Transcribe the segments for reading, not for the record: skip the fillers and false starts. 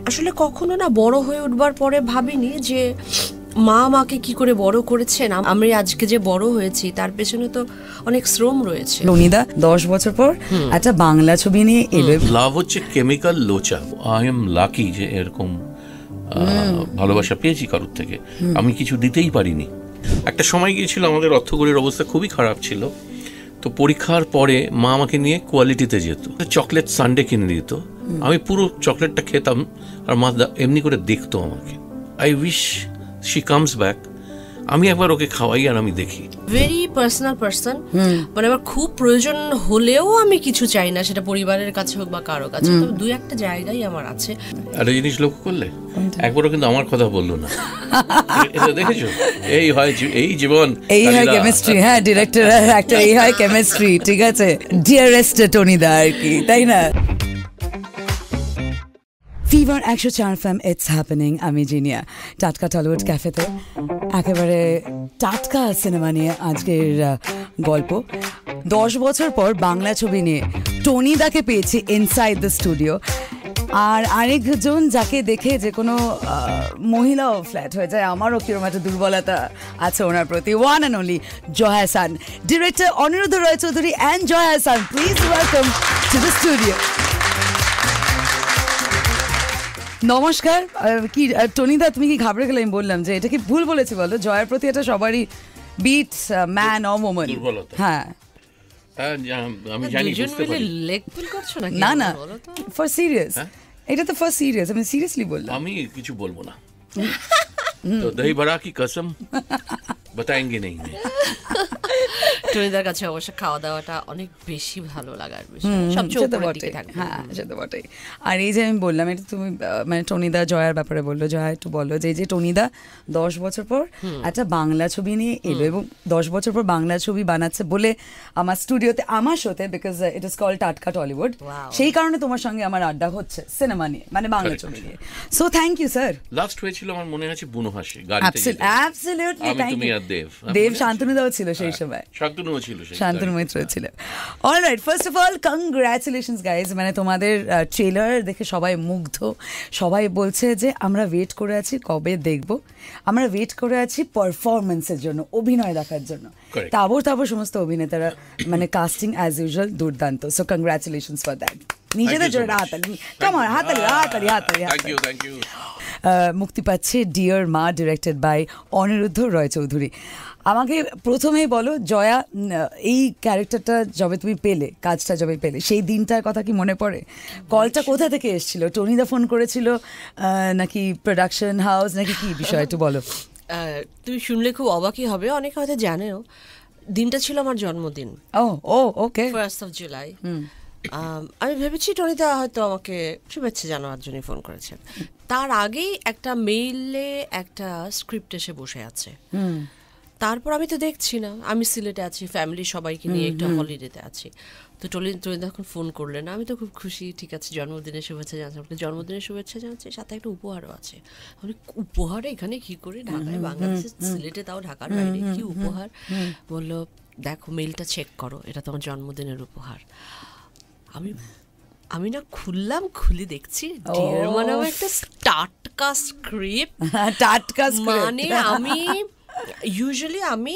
আসলে কখনো না বড় হয়ে উঠবার পরে ভাবিনি যে মা আমাকে কি করে বড় করেছেন, আমি আজকে যে বড় হয়েছি তার পেছনে তো অনেক শ্রম রয়েছে। রনিদা 10 বছর পর একটা বাংলা ছবি নিয়ে এলো। লাভ হচ্ছে কেমিক্যাল লোচা। আই এম লাকি যে এরকম ভালোবাসা পেয়েছি কারোর থেকে। আমি কিছু দিতেই পারিনি। একটা সময় গিয়েছিল আমাদের অর্থকরীর অবস্থা খুবই খারাপ ছিল, তো পরীক্ষার পরে মা আমাকে নিয়ে কোয়ালিটিতে যেত, চকলেট সানডে কিনে দিত, আমি পুরো চকলেটটা খেতাম আর মা এমনি করে দেখতো আমাকে। I wish she comes back, আমি একবার ওকে খাওয়াই আর আমি দেখি। ভেরি পার্সোনাল পার্সন, মানে আমার খুব প্রয়োজন হলেও আমি কিছু চাই না, সেটা পরিবারের কাছে হোক বা কারো কাছে। তবে দুই একটা জায়গায় আমার আছে। একটা জিনিস লক্ষ্য করলে একবারও কিন্তু আমার কথা বললো না। এটা দেখেছো? এই হয় এই জীবন, এই হয় কেমিস্ট্রি। হ্যাঁ, ডিরেক্টর একটা এই হয় কেমিস্ট্রি। ঠিক আছে, ডিয়ারেস্ট টনিদা আর কি, তাই না? Fever 104 FM, it's happening. আমি জিনিয়া টাটকা টলিউড ক্যাফেতে একেবারে টাটকা সিনেমা নিয়ে আজকের গল্প। 10 বছর পর বাংলা ছবি নিয়ে টনিদাকে পেয়েছি ইনসাইড দ্য স্টুডিও। আর আরেকজন যাকে দেখে যে কোনো মহিলাও ফ্ল্যাট হয়ে যায়, আমারও কিরকম একটা দুর্বলতা আছে ওনার প্রতি, one and only Jaya Ahsan, director Aniruddha Roy Chowdhury and Jaya Ahsan. Please welcome to the studio. নমস্কার। কি টনিদা, তুমি কি ঘাবড়ে গেলে? আমি বললাম যে এটা কি ভুল বলেছি বলো? জয়ের প্রতি এটা সবারই বিট, ম্যান অর ওম্যান। হ্যাঁ, আমি জানি, বুঝতে পারি। লেগ পুল করছো নাকি? না না, ফর সিরিয়াস, এটা তো ফর সিরিয়াস, আমি সিরিয়াসলি বললাম। আমি কিছু বলবো না, তো দহি বড়া কি কসম বাতায়েঙ্গে নেই। টনিদার কাছে অবশ্য খাওয়া দাওয়াটা অনেক বেশি ভালো লাগার বিষয়, সবচেয়ে উপরের দিকে থাকবে। হ্যাঁ, সেটা বটেই। আর এই যে আমি বললাম, এটা তুমি মানে টনিদা জয়ার ব্যাপারে বললো, জয়া একটু বললো যে এই যে টনিদা 10 বছর পর একটা বাংলা ছবি নিয়ে এলো এবং 10 বছর পর বাংলা ছবি বানাচ্ছে বলে আমার স্টুডিওতে, আমার শোতে, বিকজ ইট ইজ কল্ড টাটকা টলিউড, সেই কারণে তোমার সঙ্গে আমার আড্ডা হচ্ছে সিনেমা নিয়ে, মানে বাংলা ছবি নিয়ে। So thank you sir. Last হয়েছিল আমার মনে আছে বুনোহাসি, গাড়িতে অ্যাবসলিউটলি, আমি তুমি আর দেব শান্তনুদাও ছিল সেই সময়, শান্তনু মৈত্র ছিল। Alright, first of all congratulations guys, মানে তোমাদের ট্রেলার দেখে সবাই মুগ্ধ, সবাই বলছে যে আমরা ওয়েট করে আছি কবে দেখব, আমরা ওয়েট করে আছি পারফরমেন্সের জন্য, অভিনয় দেখার জন্য। তাবর সমস্ত অভিনেতারা মানে কাস্টিং অ্যাজ ইউজুয়াল দুর্দান্ত। So congratulations for that. নিজেদের জন্য হাততালি, কাম অন, হাততালি হাততালি হাততালি। Thank you. মুক্তি পাচ্ছে dear Maa, directed by Aniruddha Roy Chowdhury. আমাকে প্রথমেই বলো জয়া, এই ক্যারেক্টারটা যবে তুমি পেলে, কাজটা যবে পেলে, সেই দিনটার কথা কি মনে পড়ে? কলটা কোথা থেকে এসেছিল? টনিদা ফোন করেছিল নাকি প্রোডাকশন হাউস নাকি কি বিষয়, একটু বলো। তুমি শুনলে খুব অবাকই হবে, অনেকে হয়তো জানেও। দিনটা ছিল আমার জন্মদিন। ও ওকে, 1st of July। আমি ভেবেছি টনিদা হয়তো আমাকে শুভেচ্ছা জানানোর জন্য ফোন করেছেন। তার আগেই একটা মেইলে একটা স্ক্রিপ্ট এসে বসে আছে। তারপর আমি তো দেখছি না, আমি সিলেটে আছি, ফ্যামিলি সবাইকে নিয়ে একটা হলিডেতে আছি। তো টনিদা এখন ফোন করলেন, আমি তো খুব খুশি। ঠিক আছে, জন্মদিনের শুভেচ্ছা জানাচ্ছি, আপনাকে জন্মদিনের শুভেচ্ছা জানাচ্ছি, সাথে একটা উপহারও আছে। আমি উপহারে এখানে কি করে, ঢাকায়, বাংলাদেশে, সিলেটে, তাও ঢাকার বাইরে, কি উপহার? বললো দেখো মেইলটা চেক করো, এটা তোমার জন্মদিনের উপহার। আমি না খুললাম, খুলে দেখছি ডিয়ার মানে একটা টাটকা স্ক্রিপ্ট। মানে আমি ইউজুয়ালি আমি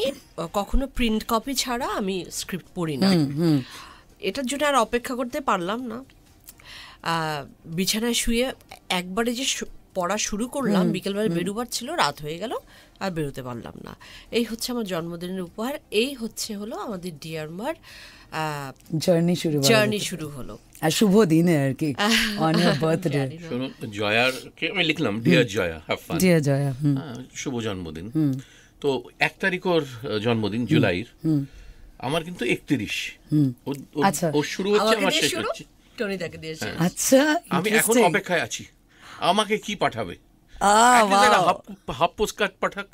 কখনো প্রিন্ট কপি ছাড়া আমি স্ক্রিপ্ট পড়ি না, এটার জন্য আর অপেক্ষা করতে পারলাম না। বিছানায় শুয়ে একবারে যে পড়া শুরু করলাম, বিকেলবেলা বেরোবার ছিল, রাত হয়ে গেল, আর বেরোতে পারলাম না। এই হচ্ছে আমার জন্মদিনের উপহার, এই হলো আমাদের ডিয়ার মার জার্নি শুরু হলো। আর শুভ দিনে আর কি, অন ইয়ার বার্থডে। শুনুন, জয়ার কে আমি লিখলাম, dear Jaya, have fun, dear Jaya, শুভ জন্মদিন। তো 1 তারিখ ওর জন্মদিন, জুলাইয়ের। আমার কিন্তু 31। ও শুরু হচ্ছে, আমার শেষ হচ্ছে টনিদাকে দিয়েছে। আচ্ছা, আমি এখন অপেক্ষায় আছি আমাকে কি পাঠাবে। হাফ পোস্টকার্ড পাঠাক,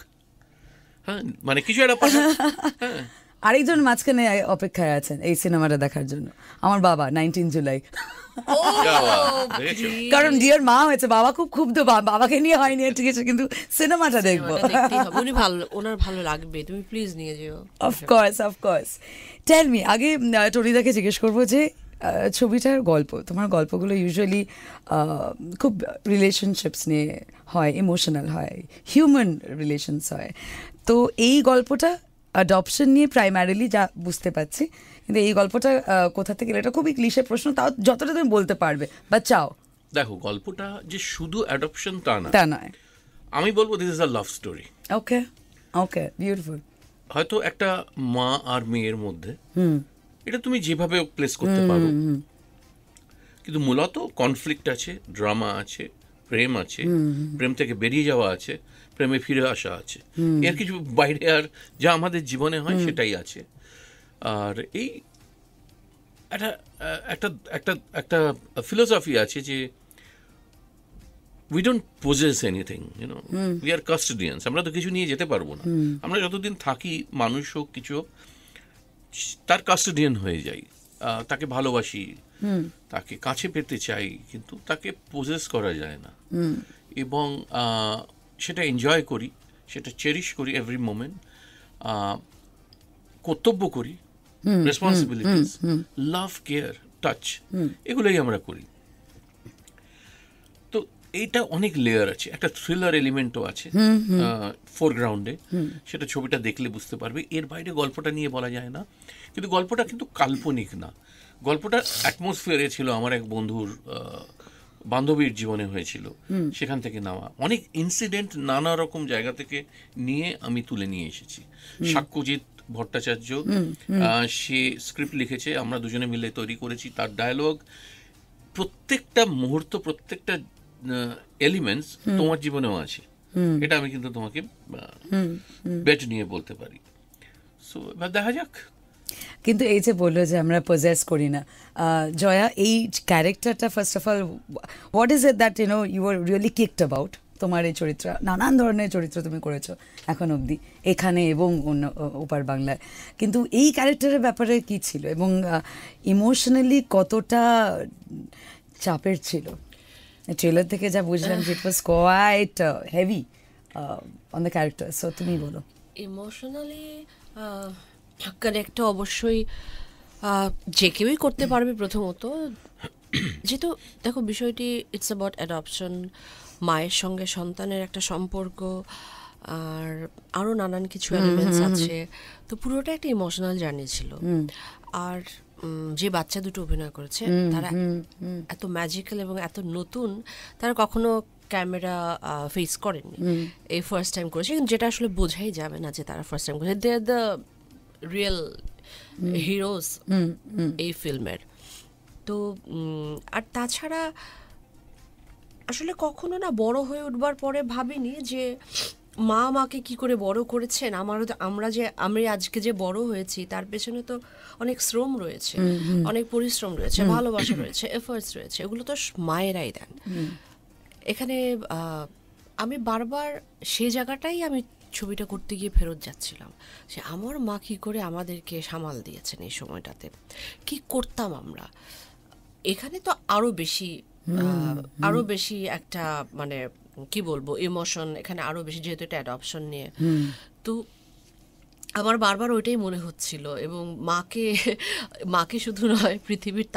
হ্যাঁ, মানে কিছু একটা পাঠাক। আরেকজন মাঝখানে অপেক্ষায় আছেন এই সিনেমাটা দেখার জন্য, আমার বাবা, 19 জুলাই। কারণ ডিয়ার মা হয়েছে, বাবা খুব ক্ষুব্ধ, বাবাকে নিয়ে হয়নি, ঠিক আছে, কিন্তু সিনেমাটা দেখবো। ওনার ভালো লাগবে, তুমি প্লিজ নিয়ে যেও। অফকোর্স। টেল মি, আগে টনিদাকে জিজ্ঞেস করবো যে ছবিটার গল্প, তোমার গল্পগুলো ইউজুয়ালি খুব রিলেশনশিপস নিয়ে হয়, ইমোশনাল হয়, হিউম্যান রিলেশনস হয়। তো এই গল্পটা অ্যাডপশন নিয়ে প্রাইমারিলি যা বুঝতে পারছি, কিন্তু এই গল্পটা কোথা থেকে এলো, এটা খুবই ক্লিশে প্রশ্ন, তাও যতটা তুমি বলতে পারবে বা চাও। দেখো, গল্পটা যে শুধু অ্যাডপশন তা নয়, আমি বলবো this is a love story. Okay okay, beautiful. হয়তো একটা মা আর মেয়ের মধ্যে, এটা তুমি যেভাবে প্লেস করতে পারো, কিন্তু মূলত কনফ্লিক্ট আছে, ড্রামা আছে, প্রেম আছে, প্রেম থেকে বেরিয়ে যাওয়া আছে, প্রেমে ফিরে আসা আছে, এর কিছু বাইরে আর যা আমাদের জীবনে হয় সেটাই আছে। আর এই একটা একটা একটা একটা ফিলোসফি আছে যে we don't possess anything, you know, we are custodians. আমরা তো কিছু নিয়ে যেতে পারবো না। আমরা যতদিন থাকি, মানুষ হোক কিছু হোক, তার কাস্টোডিয়ান হয়ে যাই, তাকে ভালোবাসি, তাকে কাছে পেতে চাই, কিন্তু তাকে পোজেস করা যায় না। এবং সেটা এনজয় করি, সেটা চেরিশ করি এভরি মোমেন্ট, কর্তব্য করি, রেসপন্সিবিলিটিস, লাভ, কেয়ার, টাচ, এগুলোই আমরা করি। তো এইটা অনেক লেয়ার আছে, একটা থ্রিলার এলিমেন্টও আছে ফোরগ্রাউন্ডে, সেটা ছবিটা দেখলে বুঝতে পারবে। এর বাইরে গল্পটা নিয়ে বলা যায় না, কিন্তু গল্পটা কিন্তু কাল্পনিক না। গল্পটা অ্যাটমসফিয়ারে ছিল, আমার এক বন্ধুর বান্ধবীর জীবনে হয়েছিল, সেখান থেকে নেওয়া অনেক ইনসিডেন্ট নানা রকম জায়গা থেকে নিয়ে আমি তুলে নিয়ে এসেছি। সাক্ষ্যজিৎ ভট্টাচার্য সে স্ক্রিপ্ট লিখেছে, আমরা দুজনে মিলে তৈরি করেছি। তার ডায়ালগ, প্রত্যেকটা মুহূর্ত, প্রত্যেকটা এলিমেন্টস তোমার জীবনেও আছে, এটা আমি কিন্তু তোমাকে বেট নিয়ে বলতে পারি। সো এবার দেখা যাক। কিন্তু এই যে বললো যে আমরা পজেস করি না, জয়া, এই ক্যারেক্টারটা first of all what is it that you are really kicked about? তোমার এই চরিত্র, নানান ধরনের চরিত্র তুমি করেছো এখন অবধি, এখানে এবং অন্য ওপার বাংলায়, কিন্তু এই ক্যারেক্টারের ব্যাপারে কি ছিল এবং ইমোশনালি কতটা চাপের ছিল? ট্রেলার থেকে যা বুঝলাম যে it was quite heavy on the character, so তুমি বলো। ইমোশনালি কানেক্টটা অবশ্যই যে কেউই করতে পারবে। প্রথমত যেহেতু দেখো বিষয়টি ইটস অ্যাবাউট অ্যাডপশন, মায়ের সঙ্গে সন্তানের একটা সম্পর্ক, আর আরও নানান কিছু এলিমেন্টস আছে, তো পুরোটা একটা ইমোশনাল জার্নি ছিল। আর যে বাচ্চা দুটো অভিনয় করেছে তারা এত ম্যাজিক্যাল এবং এত নতুন, তারা কখনো ক্যামেরা ফেস করেননি, এই ফার্স্ট টাইম করেছে, কিন্তু যেটা আসলে বোঝাই যাবে না যে তারা ফার্স্ট টাইম করেছে। দে আর দ্য রিয়েল হিরোজ এই ফিল্মের। তো আর তাছাড়া আসলে কখনো না বড় হয়ে উঠবার পরে ভাবিনি যে মা আমাকে কি করে বড় করেছেন, আমি আজকে যে বড় হয়েছি তার পেছনে তো অনেক শ্রম রয়েছে, অনেক পরিশ্রম রয়েছে, ভালোবাসা রয়েছে, এফার্টস রয়েছে, এগুলো তো মায়েরাই দেন। এখানে আমি বারবার সেই জায়গাটাই আমি ছবিটা করতে গিয়ে ফেরত যাচ্ছিলাম, যে আমার মা কী করে আমাদেরকে সামাল দিয়েছেন এই সময়টাতে, কি করতাম আমরা। এখানে তো আরো বেশি একটা মানে কি বলবো ইমোশন এখানে আরো বেশি, যেহেতু এটা অ্যাডপশন নিয়ে। তো আমার বারবার ওইটাই মনে হচ্ছিল, এবং মাকে শুধু নয়, পৃথিবীর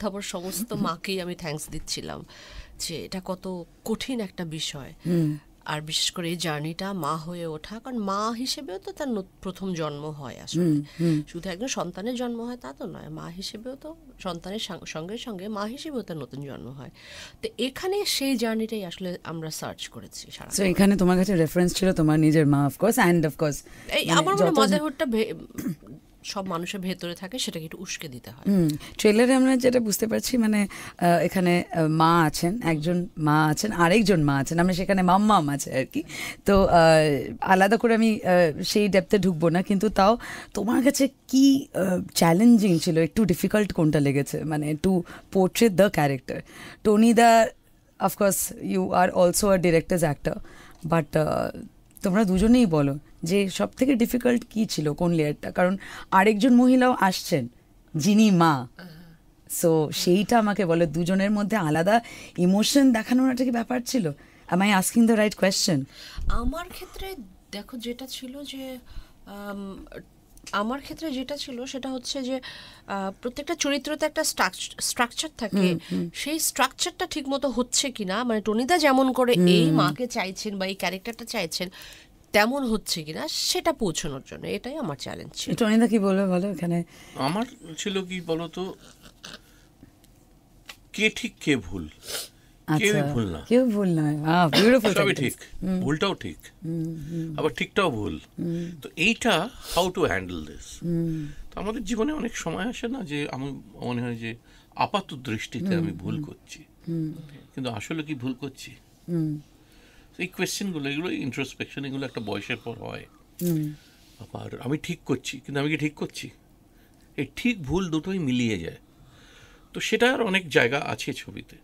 তাবর সমস্ত মাকেই আমি থ্যাঙ্কস দিচ্ছিলাম যে এটা কত কঠিন একটা বিষয়। আর বিশেষ করে এই জার্নিটা মা হয়ে ওঠা, কারণ মা হিসেবেও তো তার প্রথম জন্ম হয়, আসলে শুধু একজন সন্তানের জন্ম হয় তা তো নয়, মা হিসেবেও তো সন্তানের সঙ্গে সঙ্গে মা হিসেবেও তার নতুন জন্ম হয়। তো এখানে সেই জার্নিটাই আসলে আমরা সার্চ করেছি সারা। সো এখানে তোমার কাছে রেফারেন্স ছিল তোমার নিজের মা, অফকোর্স, অ্যান্ড অফকোর্স আমার মনে মাদারহুডটা সব মানুষের ভেতরে থাকে, সেটাকে একটু উস্কে দিতে হয়। ট্রেলারে আমরা যেটা বুঝতে পারছি, মানে এখানে মা আছেন, একজন মা আছেন, আরেকজন মা আছেন, আমরা সেখানে মাম্মাম আছে আর কি। তো আলাদা করে আমি সেই ডেপথে ঢুকবো না, কিন্তু তাও তোমার কাছে কি চ্যালেঞ্জিং ছিল, একটু ডিফিকাল্ট কোনটা লেগেছে, মানে to portray the character? Tony da, of course you are also a director's actor, but তোমরা দুজনেই বলো যে সব থেকে ডিফিকাল্ট কী ছিল, কোন লেয়ারটা? কারণ আরেকজন মহিলাও আসছেন যিনি মা, সো সেইটা আমাকে বলো, দুজনের মধ্যে আলাদা ইমোশন দেখানোর একটা কি ব্যাপার ছিল? am I asking the right question? আমার ক্ষেত্রে দেখো যেটা ছিল যে আমার ক্ষেত্রে যেটা ছিল সেটা হচ্ছে যে প্রত্যেকটা চরিত্রতে একটা স্ট্রাকচার থাকে, সেই স্ট্রাকচারটা ঠিক মতো হচ্ছে কিনা, মানে টনিদা যেমন করে এই মাকে চাইছেন বা এই ক্যারেক্টারটা চাইছেন তেমন হচ্ছে কিনা সেটা পৌঁছানোর জন্য, এটাই আমার চ্যালেঞ্জ ছিল। টনিদা কি বলবে বলো এখানে? আমার ছিল কি বলতো, কে ঠিক কে ভুল, কেউই ভুল না, কেউ ভুল নয়, বিউটিফুল, সবই ঠিক, ভুলটাও ঠিক, আবার ঠিকটাও ভুল। তো এইটা হাউ টু হ্যান্ডেল দিস। তো আমাদের জীবনে অনেক সময় আসে না যে আমি মনে হয় যে আপাত দৃষ্টিতে আমি ভুল করছি, কিন্তু আসলে কি ভুল করছি, এই কোয়েশ্চেনগুলো, এগুলো ইন্ট্রোস্পেকশন, এগুলো একটা বয়সের পর হয়। আবার আমি ঠিক করছি, কিন্তু আমি কি ঠিক করছি? এই ঠিক ভুল দুটোই মিলিয়ে যায়। তো সেটার অনেক জায়গা আছে ছবিতে।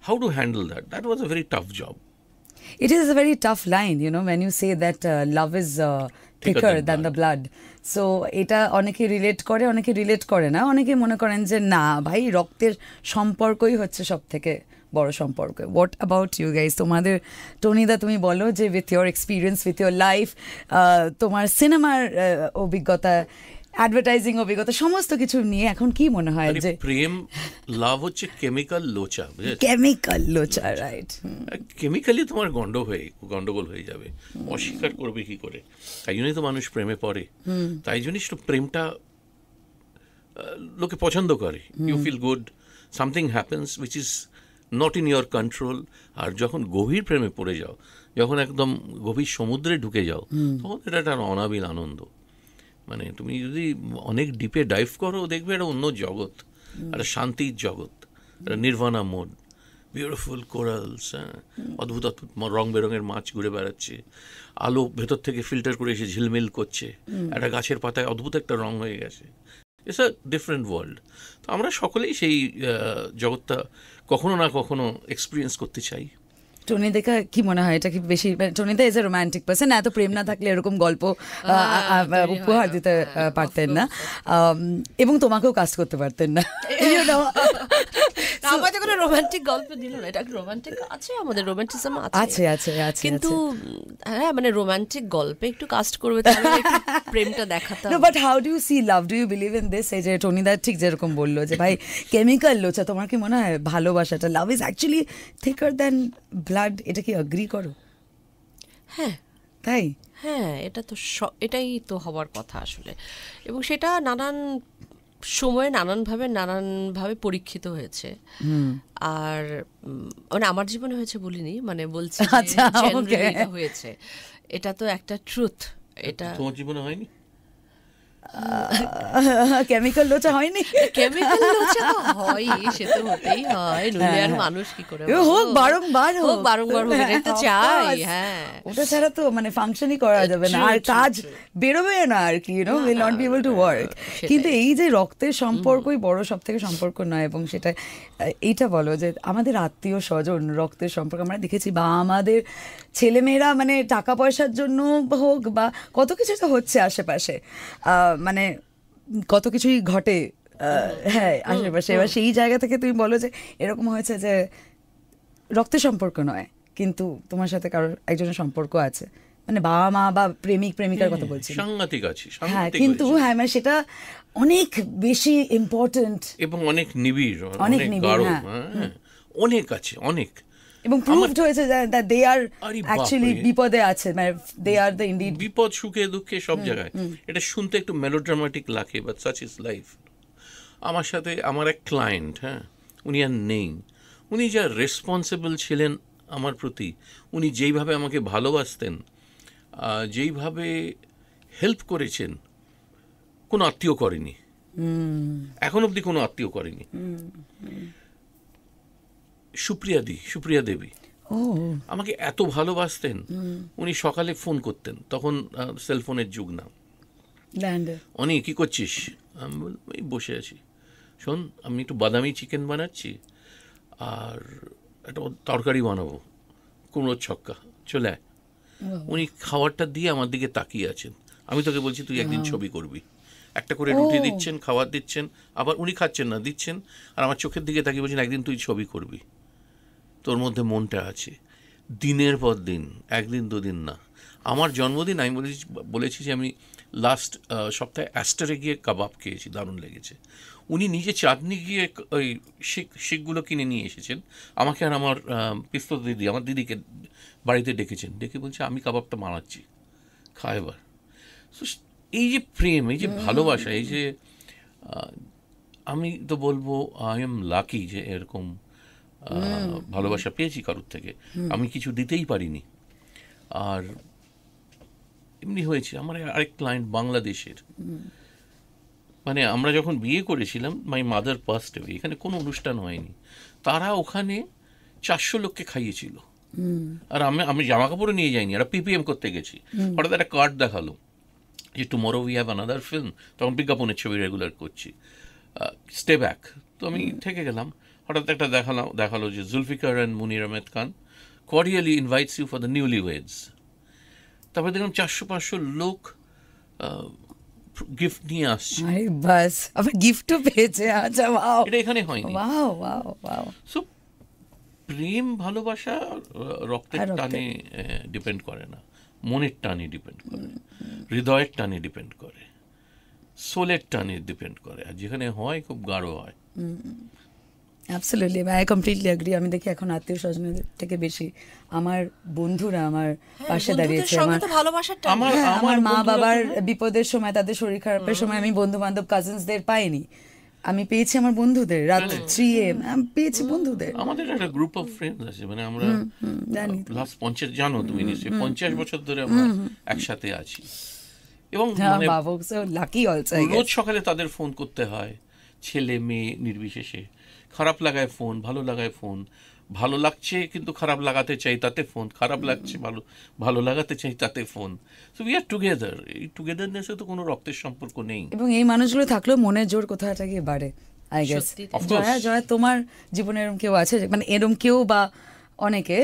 How to handle that? That was a very tough job. It is a very tough line, when you say that love is thicker than the blood. So এটা অনেকে রিলেট করে, অনেকে রিলেট করে না, অনেকে মনে করেন যে না ভাই, রক্তের সম্পর্কই হচ্ছে সব থেকে বড় সম্পর্ক। What about you guys? তোমাদের, টনিদা তুমি বলো যে with your experience, with your life, তোমার সিনেমার অভিজ্ঞতা, অ্যাডভার্টাইজিং অভিজ্ঞতা, সমস্ত কিছু নিয়ে এখন কি মনে হয় যে প্রেম, লাভ হচ্ছে কেমিক্যাল লোচা, কেমিক্যাল লোচা, রাইট? কেমিক্যালি তোমার গন্ডগোল হয়ে যাবে, অস্বীকার করবে কি করে? তাই জন্যই তো মানুষ প্রেমে পড়ে, তাই জন্যই তো প্রেমটা লোকে পছন্দ করে। You feel good, something happens which is not in your control. আর যখন গভীর প্রেমে পড়ে যাও, যখন একদম গভীর সমুদ্রে ঢুকে যাও, তখন এটা একটা অনাবিল আনন্দ। মানে তুমি যদি অনেক ডিপে ডাইভ করো, দেখবে এটা অন্য জগৎ, একটা শান্তির জগৎ, একটা নির্বাণা মোড, বিউটিফুল কোরালস, অদ্ভুত অদ্ভুত রং বেরঙের মাছ ঘুরে বেড়াচ্ছে, আলো ভেতর থেকে ফিল্টার করে এসে ঝিলমিল করছে, একটা গাছের পাতায় অদ্ভুত একটা রং হয়ে গেছে। It's a different world. তো আমরা সকলেই সেই জগৎটা কখনো না কখনো এক্সপিরিয়েন্স করতে চাই। টনিদা কি মনে হয়, এটা কি বেশি, টনিদা ইজ এ রোম্যান্টিক পার্সন, এত প্রেম না থাকলে এরকম গল্প উপহার দিতে পারতেন না, এবং তোমাকেও কাজ করতে পারতেন না। আমাদের কোনো রোমান্টিক গল্প দিল না, এটা রোমান্টিক আছে, আমাদের রোমান্টিসম আছে, কিন্তু হ্যাঁ, মানে রোমান্টিক গল্পে একটু কাস্ট করবে, তাহলে প্রেমটা দেখাতে হবে। But how do you see love? Do you believe in this? এই যে টনিদা ঠিক যেরকম বললো যে ভাই কেমিক্যাল লোচা, তোমার কি মনে হয় ভালোবাসাটা, love is actually থিকার than blood? এটা কি অ্যাগ্রি করো? হ্যাঁ, তাই? হ্যাঁ, এটা তো এটাই তো হওয়ার কথা আসলে, এবং সেটা নানান সময়ে নানানভাবে পরীক্ষিত হয়েছে। আর মানে আমার জীবনে হয়েছে বলিনি, মানে বলছি হয়েছে, এটা তো একটা ট্রুথ। এটা তোমার জীবনে হয়নি? কেমিক্যাল লোচা হয়নি? কেমিক্যাল লোচা তো হয়, সে তো হতেই হয়, নইলে আর মানুষ কি করে হোক, বারংবার হোক, এটা তো চাই। হ্যাঁ, ওটা ছাড়া তো মানে ফাংশনই করা যাবে না, আর কাজ বেরোবে না আর কি, will not be able to work. কিন্তু এই যে রক্তের সম্পর্কই বড় সব থেকে সম্পর্ক নয়, এবং সেটা এইটা বলো যে আমাদের আত্মীয় স্বজন, রক্তের সম্পর্ক আমরা দেখেছি, বা আমাদের ছেলেমেয়েরা মানে টাকা পয়সার জন্য হোক বা কত কিছু তো হচ্ছে আশেপাশে, মানে কত কিছুই ঘটে হ্যাঁ আশেপাশে। এবার সেই জায়গা থেকে তুমি বলো যে এরকম হয়েছে যে রক্তের সম্পর্ক নয়, কিন্তু তোমার সাথে কারোর একজনের সম্পর্ক আছে, মানে বাবা মা বা প্রেমিক প্রেমিকার কথা বলছি, সাংঘাতিক আছে, হ্যাঁ, কিন্তু হ্যাঁ মানে সেটা অনেক বেশি ইম্পর্টেন্ট এবং অনেক নিবিড়, অনেক গাঢ়, অনেক আছে, অনেক, এবং প্রুভড হয়েছে that they are actually বিপদে আছে, মানে they are the indeed, বিপদ সুখে দুঃখে সব জায়গায়। এটা শুনতে একটু মেলোড্রামাটিক লাগে, বাট সাচ ইজ লাইফ। আমার সাথে আমার এক ক্লায়েন্ট, হ্যাঁ, উনি আর নেই, উনি যা রেসপন্সিবল ছিলেন আমার প্রতি, উনি যেইভাবে আমাকে ভালোবাসতেন, যেইভাবে হেল্প করেছেন, কোনো আত্মীয় করেনি, এখন অবধি কোনো আত্মীয় করেনি। সুপ্রিয়া দেবী আমাকে এত ভালোবাসতেন, উনি সকালে ফোন করতেন, তখন সেলফোনের যুগ না, উনি কি করছিস, আমি বসে আছি, শোন আমি একটু বাদামি চিকেন বানাচ্ছি আর একটা তরকারি বানাবো, কুমড়োর ছক্কা, চলে আয়। উনি খাবারটা দিয়ে আমার দিকে তাকিয়ে আছেন, আমি তোকে বলছি তুই একদিন ছবি করবি, একটা করে রুটি দিচ্ছেন, খাবার দিচ্ছেন, আবার উনি খাচ্ছেন না, দিচ্ছেন, আর আমার চোখের দিকে তাকিয়ে বলছেন একদিন তুই ছবি করবি, তোর মধ্যে মনটা আছে। দিনের পর দিন, একদিন দুদিন না, আমার জন্মদিন আমি বলেছি যে আমি লাস্ট সপ্তাহে অ্যাস্টারে গিয়ে কাবাব খেয়েছি, দারুণ লেগেছে। উনি নিজে চাঁদনি গিয়ে ওই শিকগুলো কিনে নিয়ে এসেছেন, আমাকে আর আমার পিস্তল দিদি, আমার দিদিকে বাড়িতে ডেকেছেন, ডেকে বলছে আমি কাবাবটা বানাচ্ছি, খা এবার। এই যে প্রেম, এই যে ভালোবাসা, এই যে আমি তো বলবো আই এম লাকি যে এরকম ভালোবাসা পেয়েছি কারোর থেকে। আমি কিছু দিতেই পারিনি। আর এমনি হয়েছে আমার আরেক ক্লায়েন্ট বাংলাদেশের, মানে আমরা যখন বিয়ে করেছিলাম, মাই মাদার পাস্ট অ্যাওয়ে, এখানে কোনো অনুষ্ঠান হয়নি, তারা ওখানে 400 লোককে খাইয়েছিল। আর আমি জামা কাপড়ও নিয়ে যাইনি, আর পিপিএম করতে গেছি, হঠাৎ একটা কার্ড দেখালো যে tomorrow we have another film, তখন বিজ্ঞাপনের ছবি রেগুলার করছি, স্টে ব্যাক। তো আমি থেকে গেলাম, হঠাৎ একটা দেখালো যে Zulfiqar and Munir Ahmed Khan cordially invites you for the newlyweds। তারপরে দেখলাম 400-500 লোক গিফট নিয়ে আসছে। বাস আবার গিফটও পেয়েছে। আচ্ছা, ওয়াও, এটা এখানে হয়নি। Wow wow wow. সো প্রেম ভালোবাসা রক্তের টানে ডিপেন্ড করে না, মনের টানে ডিপেন্ড করে, হৃদয়ের টানে ডিপেন্ড করে, সোলের টানে ডিপেন্ড করে, আর যেখানে হয় খুব গাঢ় হয়। Absolutely, I completely agree. আমি দেখি এখন আত্মীয় স্বজনের থেকে বেশি আমার বন্ধুরা আমার পাশে দাঁড়িয়েছে। আমার মা বাবার বিপদের সময়, তাদের শরীর খারাপের সময় আমি বন্ধু বান্ধব কাজিনসদের পাইনি, আমি পেয়েছি আমার বন্ধুদের। রাত 3 AM আমি পেয়েছি বন্ধুদের। আমাদের একটা গ্রুপ অফ ফ্রেন্ডস আছে, মানে আমরা লাস্ট 50, জানো তুমি নিশ্চয়ই, 50 বছর ধরে আমরা একসাথে আছি। এবং রোজ সকালে তাদের ফোন করতে হয়, ছেলে মেয়ে নির্বিশেষে, খারাপ লাগায় ফোন, ভালো লাগায় ফোন, ভালো লাগছে কিন্তু খারাপ লাগাতে চাই তাতে ফোন, খারাপ লাগছে ভালো লাগাতে চাই তাতে phone. So we are together. এই টুগেদারনেসে তো কোনো রক্তের সম্পর্ক নেই। এবং এই মানুষগুলো থাকলেও মনের জোর কোথাও একটা গিয়ে বাড়ে, আই গেস। জয়া, তোমার জীবনে এরকম কেউ আছে, মানে এরকম কেউ বা অনেকে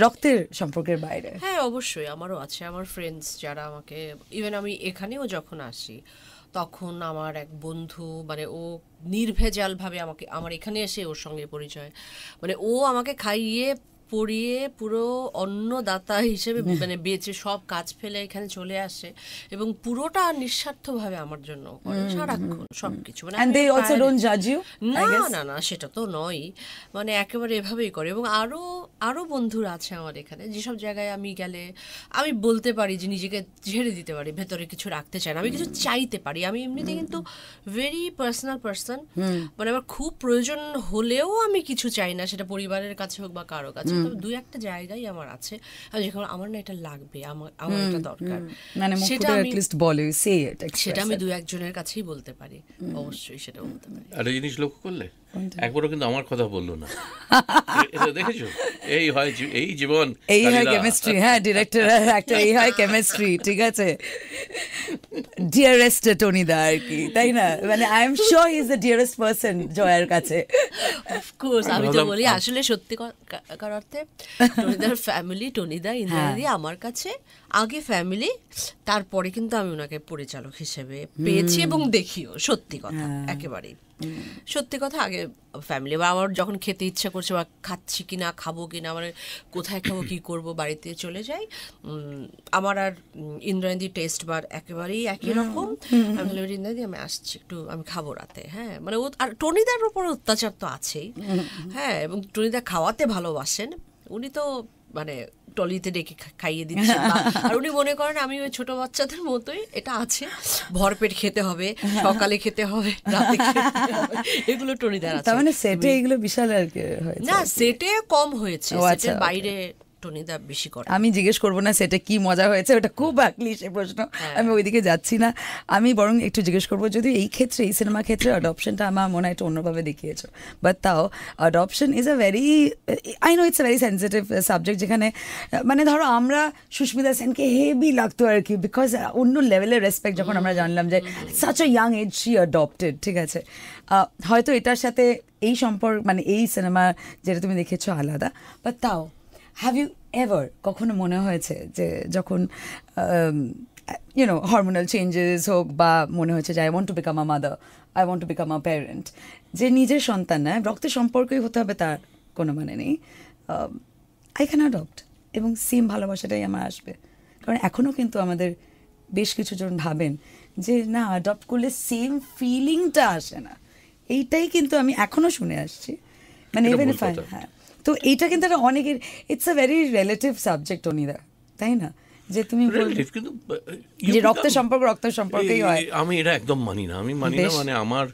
রক্তের সম্পর্কের বাইরে? হ্যাঁ, অবশ্যই আমারও আছে। আমার ফ্রেন্ডস যারা আমাকে, ইভেন আমি এখানেও যখন আসি তখন আমার এক বন্ধু, মানে ও নির্ভেজালভাবে আমাকে, আমার এখানে এসে ওর সঙ্গে পরিচয়, মানে ও আমাকে খাইয়ে পড়িয়ে পুরো অন্নদাতা হিসেবে মানে বেঁচে সব কাজ ফেলে এখানে চলে আসে এবং পুরোটা নিঃস্বার্থভাবে আমার জন্য করে সারাক্ষণ সবকিছু। মানে না সেটা তো নয়, মানে একেবারে এভাবেই করে। এবং আরো বন্ধুরা আছে আমার এখানে, যেসব জায়গায় আমি গেলে আমি বলতে পারি যে নিজেকে ঝেড়ে দিতে পারি, ভেতরে কিছু রাখতে চাই না, আমি কিছু চাইতে পারি। আমি এমনিতে কিন্তু ভেরি পার্সোনাল পার্সন, মানে আমার খুব প্রয়োজন হলেও আমি কিছু চাই না, সেটা পরিবারের কাছে হোক বা কারো কাছে। তবে 2-1টা জায়গাই আমার আছে, আমি যেখানে আমার না এটা লাগবে, আমার এটা দরকার, সেটা আমি 2-1 জনের কাছেই বলতে পারি, অবশ্যই সেটা বলতে পারি। আর এই জিনিস লক্ষ্য করলে একবারও কিন্তু আমার কথা বললো না, এটা দেখেছো? এই হয় এই জীবন, এই হয় কেমিস্ট্রি। হ্যাঁ, ডিরেক্টর একটা এই হয় কেমিস্ট্রি, ঠিক আছে। ডিয়ারেস্ট টনিদা আর কি, তাই না? মানে I am sure he is the dearest person জয়ার কাছে। অফকোর্স, আমি তো বলি আসলে সত্যি কার অর্থে টনিদার ফ্যামিলি, টনিদা ইন্দ্রাদি আমার কাছে আগে ফ্যামিলি, তারপরে কিন্তু আমি ওনাকে পরিচালক হিসেবে পেয়েছি এবং দেখিও। সত্যি কথা, একেবারেই সত্যি কথা, আগে ফ্যামিলি। বা আমার যখন খেতে ইচ্ছা করছে বা খাচ্ছি কিনা, খাবো কিনা, মানে কোথায় খাবো, কি করব, বাড়িতে চলে যাই। আমার আর ইন্দ্রায়ণীর টেস্ট বার একেবারেই একই রকম। আমি বলি ইন্দ্রায়ণী আমি আসছি একটু, আমি খাবো রাতে। হ্যাঁ, মানে ও আর টনিদার উপরে অত্যাচার তো আছেই। হ্যাঁ, এবং টনিদা খাওয়াতে ভালোবাসেন, উনি তো মানে টলিতে ডেকে খাইয়ে দিচ্ছেন। আর উনি মনে করেন আমি ওই ছোট বাচ্চাদের মতোই, এটা আছে ভরপেট খেতে হবে, সকালে খেতে হবে, রাতে খেতে হবে, এগুলো টনিদার আছে। মানে সেটে এগুলো বিশাল আর কি হয়েছে। না, সেটে কম হয়েছে, সেটের বাইরে টনিদা বেশি করে। আমি জিজ্ঞেস করবো না সেটা কি মজা হয়েছে, ওটা খুব ক্লিশে প্রশ্ন, আমি ওইদিকে যাচ্ছি না। আমি বরং একটু জিজ্ঞেস করবো, যদি এই ক্ষেত্রে, এই সিনেমা ক্ষেত্রে অ্যাডপশনটা আমার মনে হয় একটু অন্যভাবে দেখিয়েছো, বাট তাও adoption is a very, I know it's a very sensitive subject, যেখানে মানে ধরো আমরা সুস্মিতা সেনকে হেভি লাগতো আর কি, বিকজ অন্য লেভেলের রেসপেক্ট যখন আমরা জানলাম যে such a young age she adopted, ঠিক আছে। হয়তো এটার সাথে এই সম্পর্ক, মানে এই সিনেমা যেটা তুমি দেখেছো আলাদা, বাট তাও হ্যাভ ইউ এভার কখনো মনে হয়েছে যে যখন ইউনো হরমোনাল চেঞ্জেস হোক, বা মনে হয়েছে যে I want to become a mother, I want to become a parent, যে নিজের সন্তান না, রক্তের সম্পর্কই হতে হবে তার কোনো মানে নেই, আই ক্যান অ্যাডপ্ট এবং সেম ভালোবাসাটাই আমার আসবে? কারণ এখনও কিন্তু আমাদের বেশ কিছু জন ভাবেন যে না অ্যাডপ্ট করলে সেম ফিলিংটা আসে না, এইটাই কিন্তু আমি এখনো শুনে আসছি, মানে এটা ইভেন ভুল ইফ কথা। হ্যাঁ, তো এইটা কিন্তু একটা অনেকের it's a very relative subject অনিদা, তাই না? যে তুমি Relative, কিন্তু যে রক্তের সম্পর্কই হয়। আমি এটা একদম মানি না, আমি মানি না, বেশ। মানে আমার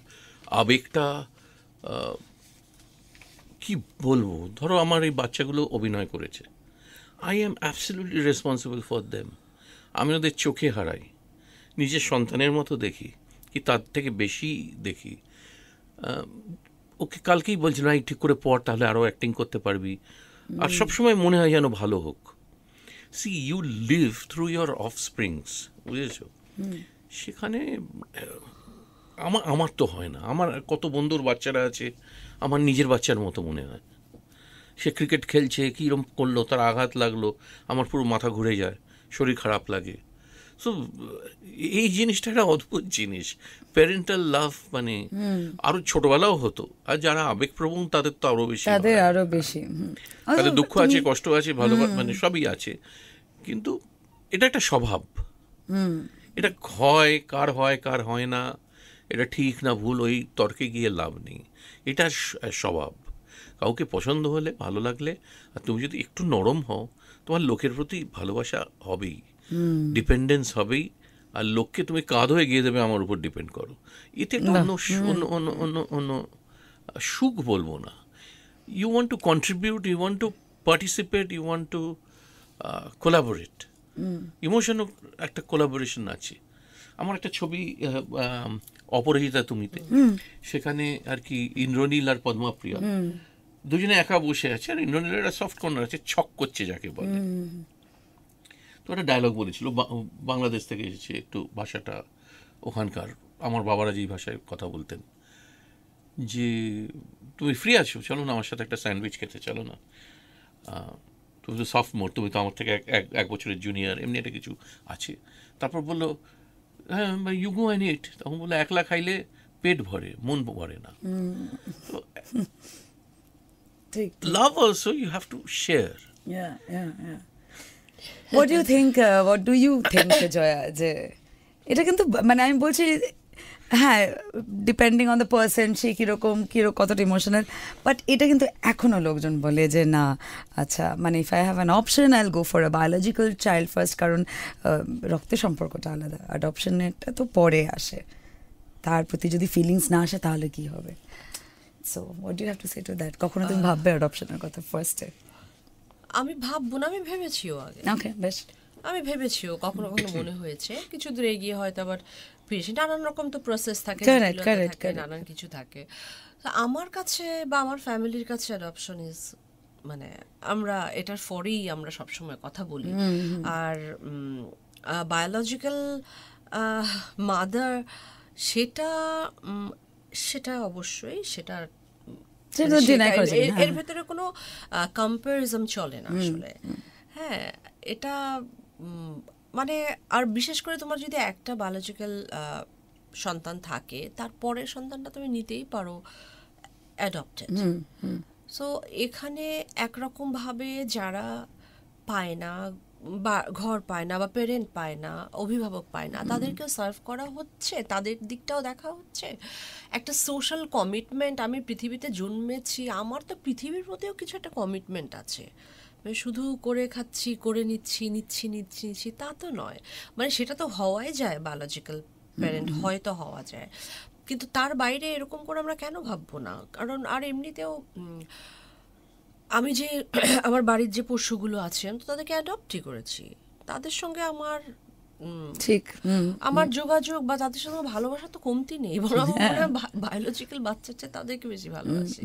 আবেগটা কি বলবো, ধরো আমার এই বাচ্চাগুলো অভিনয় করেছে, I am absolutely responsible for them. আমি ওদের চোখে হারাই, নিজের সন্তানের মতো দেখি, কি তার থেকে বেশি দেখি। ওকে কালকেই বলছিল না ঠিক করে পড়, তাহলে আরও অ্যাক্টিং করতে পারবি, আর সবসময় মনে হয় যেন ভালো হোক। See you live through your offsprings, বুঝেছ? সেখানে আমার তো হয় না। আমার কত বন্ধুর বাচ্চারা আছে, আমার নিজের বাচ্চার মতো মনে হয়। সে ক্রিকেট খেলছে, কীরকম করলো, তার আঘাত লাগলো, আমার পুরো মাথা ঘুরে যায়, শরীর খারাপ লাগে। সো এই জিনিসটা একটা অদ্ভুত জিনিস, প্যারেন্টাল লাভ, মানে আরো ছোটবেলাও হতো, আর যারা আবেগপ্রবণ তাদের তো আরো বেশি, তাদের আরো বেশি, তাদের দুঃখ আছে, কষ্ট আছে, ভালো, মানে সবই আছে, কিন্তু এটা একটা স্বভাব। এটা হয় কার হয় না, এটা ঠিক না ভুল, ওই তর্কে গিয়ে লাভ নেই, এটা স্বভাব। কাউকে পছন্দ হলে, ভালো লাগলে, আর তুমি যদি একটু নরম হও, তোমার লোকের প্রতি ভালোবাসা হবেই, ডিপেন্ডেন্স হবেই, আর লোককে তুমি কাঁধ হয়ে গিয়ে দেবে আমার উপর ডিপেন্ড করো, এতে অন্য সুখ বলবো না। You want to contribute, you want to participate, you want to collaborate. ইমোশনও একটা কোলাবোরেশন আছে। আমার একটা ছবি অপরাজিতা তুমিতে, সেখানে আর কি ইন্দ্রনীল আর পদ্মাপ্রিয়া দুজনে একা বসে আছে, আর ইন্দ্রনীলের একটা সফট কর্নার আছে, ছক করছে যাকে বলে। তো একটা ডায়লগ বলেছিল, বাংলাদেশ থেকে এসেছে, একটু ভাষাটা ওখানকার, আমার বাবারা যেই ভাষায় কথা বলতেন, যে তুমি ফ্রি আছো, চলো না আমার সাথে একটা স্যান্ডউইচ খেতে, চলো না, তুমি তো সফটমোর, তুমি তো আমার থেকে এক বছরের জুনিয়র, এমনি একটা কিছু আছে। তারপর বললো হ্যাঁ ইউ গো অ্যান্ড ইট। তখন বললো একলা খাইলে পেট ভরে, মন ভরে না। Love also you have to share. What do you think Jaya, যে এটা কিন্তু মানে আমি বলছি হ্যাঁ ডিপেন্ডিং অন দ্য পার্সন, সে কিরকম কতটা ইমোশনাল, বাট এটা কিন্তু এখনো লোকজন বলে যে না আচ্ছা মানে if I have an option I will go for a biological child first, কারণ রক্তের সম্পর্কটা আলাদা, অ্যাডপশনটা তো পরে আসে, তার প্রতি যদি ফিলিংস না আসে তাহলে কি হবে? So what do you have to say to that? কখনো তুমি ভাববে অ্যাডপশনের কথা ফার্স্টে? আমি ভাববো না, আমি ভেবেছিও আগে। ওকে, বেস্ট। আমি ভেবেছিও, কখনো কখনো মনে হয়েছে, কিছু দূরে গিয়ে হয়তো আবার ফিরেছি, নানান রকম তো প্রসেস থাকে, নানান কিছু থাকে। আমার কাছে বা আমার ফ্যামিলির কাছে অ্যাডপশন ইজ মানে আমরা এটার ফরেই আমরা সবসময় কথা বলি। আর বায়োলজিক্যাল মাদার সেটা অবশ্যই সেটা এর ভেতরে কোনো কম্পারিজম চলে না আসলে। হ্যাঁ, এটা মানে আর বিশেষ করে তোমার যদি একটা বায়োলজিক্যাল সন্তান থাকে, তারপরের সন্তানটা তুমি নিতেই পারো অ্যাডপ্টেড। সো এখানে একরকমভাবে যারা পায় না বা ঘর পায় না বা পেরেন্ট পায় না, অভিভাবক পায় না, তাদেরকে সার্ভ করা হচ্ছে, তাদের দিকটাও দেখা হচ্ছে। একটা সোশ্যাল কমিটমেন্ট, আমি পৃথিবীতে জন্মেছি, আমার তো পৃথিবীর প্রতিও কিছু একটা কমিটমেন্ট আছে, শুধু করে খাচ্ছি, করে নিচ্ছি তা তো নয়। মানে সেটা তো হওয়াই যায়, বায়োলজিক্যাল প্যারেন্ট হয়তো হওয়া যায়, কিন্তু তার বাইরে এরকম করে আমরা কেন ভাববো না? কারণ আর এমনিতেও আমি যে আমার বাড়ির যে পশুগুলো আছে, আমি তো তাদেরকে অ্যাডপ্টই করেছি, তাদের সঙ্গে আমার ঠিক আমার যোগাযোগ বা তাদের সঙ্গে ভালোবাসা তো কমতি নেই, বরং বায়োলজিক্যাল বাচ্চার চেয়ে তাদেরকে বেশি ভালোবাসি।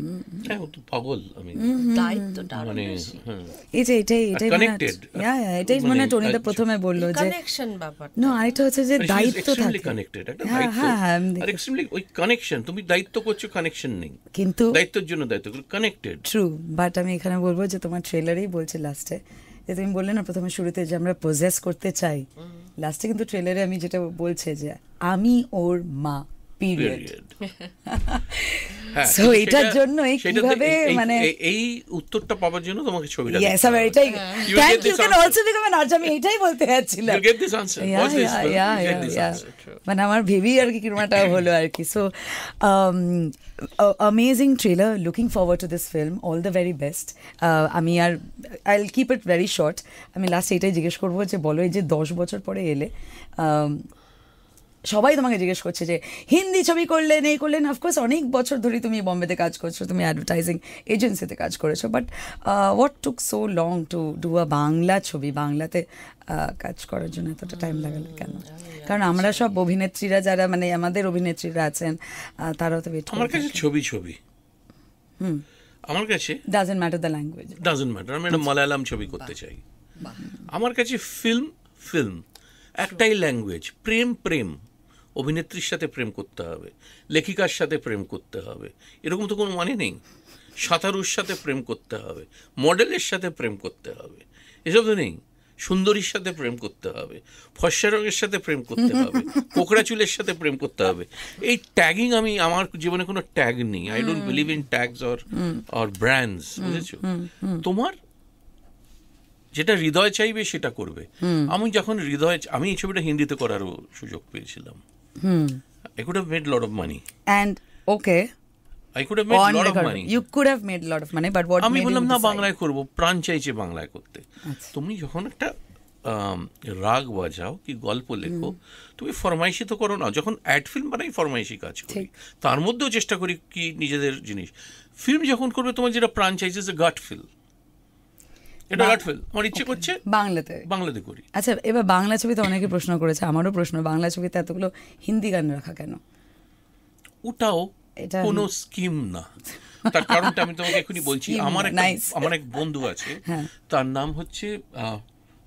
পাগল আমি, দায়িত্বটা মানে এটাই মানে টনিদা প্রথমে বললো যে কানেকশন ব্যাপারটা। না, আরেকটা হচ্ছে যে দায়িত্ব থাকে, কানেক্টেড, একটা দায়িত্ব, আর এক্সট্রিমলি ওই কানেকশন, তুমি দায়িত্ব করছো, কানেকশন নেই, কিন্তু দায়িত্বের জন্য দায়িত্ব, কানেক্টেড। ট্রু, বাট আমি এখানে বলবো যে তোমার ট্রেলারেই বলছে লাস্টে, যে তুমি বললে না প্রথমে শুরুতে যে আমরা পজেস করতে চাই, লাস্টে কিন্তু ট্রেলারে আমি যেটা বলছে যে আমি ওর মা, পিরিয়ড। হ্যাঁ, সো এটার জন্যই কিভাবে মানে এই উত্তরটা পাওয়ার জন্য তোমাকে ছবিটা yes আমি এটাই thank you can also become an artist আমি এটাই বলতে যাচ্ছিলাম you get this answer watch this film you get this answer মানে আমার ভেবেই আর কি কিরমাটা হলো আর কি so amazing trailer looking forward to this film all the very best আমি আর I'll keep it very short আমি লাস্ট এটাই জিজ্ঞেস করবো যে বলো এই যে 10 বছর পরে এলে সবাই তোমাকে জিজ্ঞেস করছে যে হিন্দি ছবি করলেন এই করলেন অফকোর্স অনেক বছর ধরে তুমি বোম্বেতে কাজ করছো তুমি অ্যাডভার্টাইজিং এজেন্সিতে কাজ করেছো but what took so long to do a Bangla ছবি বাংলাতে কাজ করার জন্য এতটা টাইম লাগালো কেন কারণ আমরা সব অভিনেত্রীরা যারা মানে আমাদের অভিনেত্রীরা আছেন তারাও তো আমার কাছে ছবি আমার কাছে doesn't matter the language doesn't matter আমি একটা মালায়ালাম ছবি করতে চাই আমার কাছে ফিল্ম একটাই ল্যাঙ্গুয়েজ প্রেম অভিনেত্রীর সাথে প্রেম করতে হবে লেখিকার সাথে প্রেম করতে হবে এরকম তো কোনো মানে নেই সাঁতারুর সাথে প্রেম করতে হবে মডেলের সাথে প্রেম করতে হবে এসব তো নেই সুন্দরীর সাথে প্রেম করতে হবে ফর্সা রঙের সাথে প্রেম করতে হবে কোকড়া চুলের সাথে প্রেম করতে হবে এই ট্যাগিং আমি আমার জীবনে কোনো ট্যাগ নেই I don't believe in tags or brands বুঝেছো তোমার যেটা হৃদয় চাইবে সেটা করবে আমি যখন আমি এই ছবিটা হিন্দিতে করারও সুযোগ পেয়েছিলাম I could have made a lot of money and okay I could have made a lot of money you could have made a lot of money but what আমি বললাম না বাংলায় করব প্রাণ চাইছে বাংলায় করতে তুমি যখন একটা রাগ বাজাও কি গল্প লেখো তুমি ফরমাইশি তো করো না যখন অ্যাড ফিল্ম বানাই ফরমাইশি কাজ করি তার মধ্যেও চেষ্টা করি কি নিজেদের জিনিস ফিল্ম যখন করবে তোমার যেটা প্রাণ চাইছে যে গাট ফিল এটা গাট ফিল আমার ইচ্ছে করছে বাংলাতে করি আচ্ছা এবার বাংলা ছবিতে অনেকে প্রশ্ন করেছে আমারও প্রশ্ন বাংলা ছবিতে এতগুলো হিন্দি গান রাখা কেন ওটাও কোনো স্কিম না তার কারণটা আমি তোমাকে এখনই বলছি আমার এক বন্ধু আছে তার নাম হচ্ছে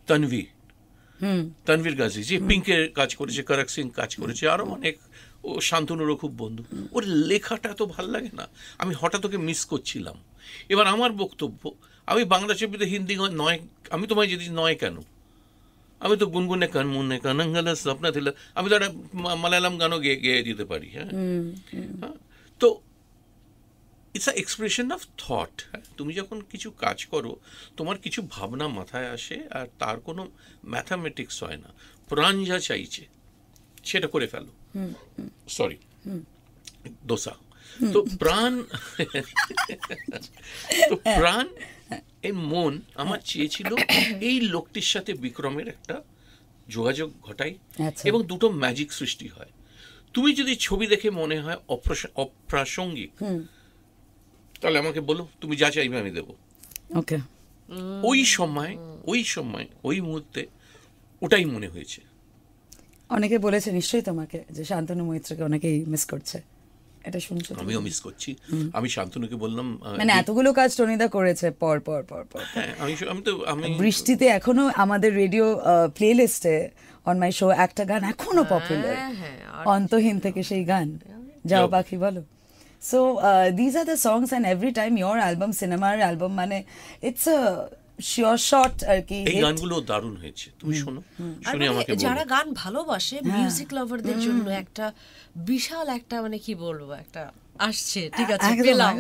তানভীর গাজী যে পিঙ্কের কাজ করেছে করক সিং কাজ করেছে আরো অনেক ও শান্তনুরও খুব বন্ধু ওর লেখাটা তো ভাল লাগে না আমি হঠাৎ ওকে মিস করছিলাম এবার আমার বক্তব্য আমি বাংলা ছবিতে হিন্দি গান নয় আমি তোমায় যদি নয় কেন আমি তো গুনগুনে কান মুনে কানাঙ্গালা স্বপ্ন ছিল আমি তো একটা মালায়ালাম গানও গেয়ে দিতে পারি হ্যাঁ তো it's a expression of thought তুমি যখন কিছু কাজ করো তোমার কিছু ভাবনা মাথায় আসে আর তার কোনো ম্যাথামেটিক্স হয় না প্রাণ যা চাইছে সেটা করে ফেলো সরি দোসা তো প্রাণ এই মন আমার চেয়েছিল এই লোকটির সাথে বিক্রমের একটা যোগাযোগ ঘটাই এবং দুটো ম্যাজিক সৃষ্টি হয় তুমি যদি ছবি দেখে মনে হয় অপ্রাসঙ্গিক তাহলে আমাকে বলো তুমি যা চাইবে আমি দেবো ওকে ওই সময় ওই মুহূর্তে ওটাই মনে হয়েছে অনেকে বলেছে নিশ্চয়ই তোমাকে যে শান্তনু মৈত্রকে অনেকেই মিস করছে এটা শুনছো আমিও মিস করছি আমি শান্তনুকে বললাম মানে এতগুলো কাজ টনিদা করেছে পর আমি বৃষ্টিতে এখনো আমাদের রেডিও প্লেলিস্টে অন মাই শো একটা গান এখনো পপুলার অন্তহীন থেকে সেই গান যাও পাখি বলো so these are the songs and every time your album সিনেমার অ্যালবাম মানে ইটস আ শিওর শট আর কি এই গানগুলো দারুণ হয়েছে তুমি শোনো শুনে আমাকে বলো যারা গান ভালোবাসে মিউজিক লাভারদের জন্য একটা বিশাল একটা মানে কি বলবো একটা আসছে ঠিক আছে পেলাম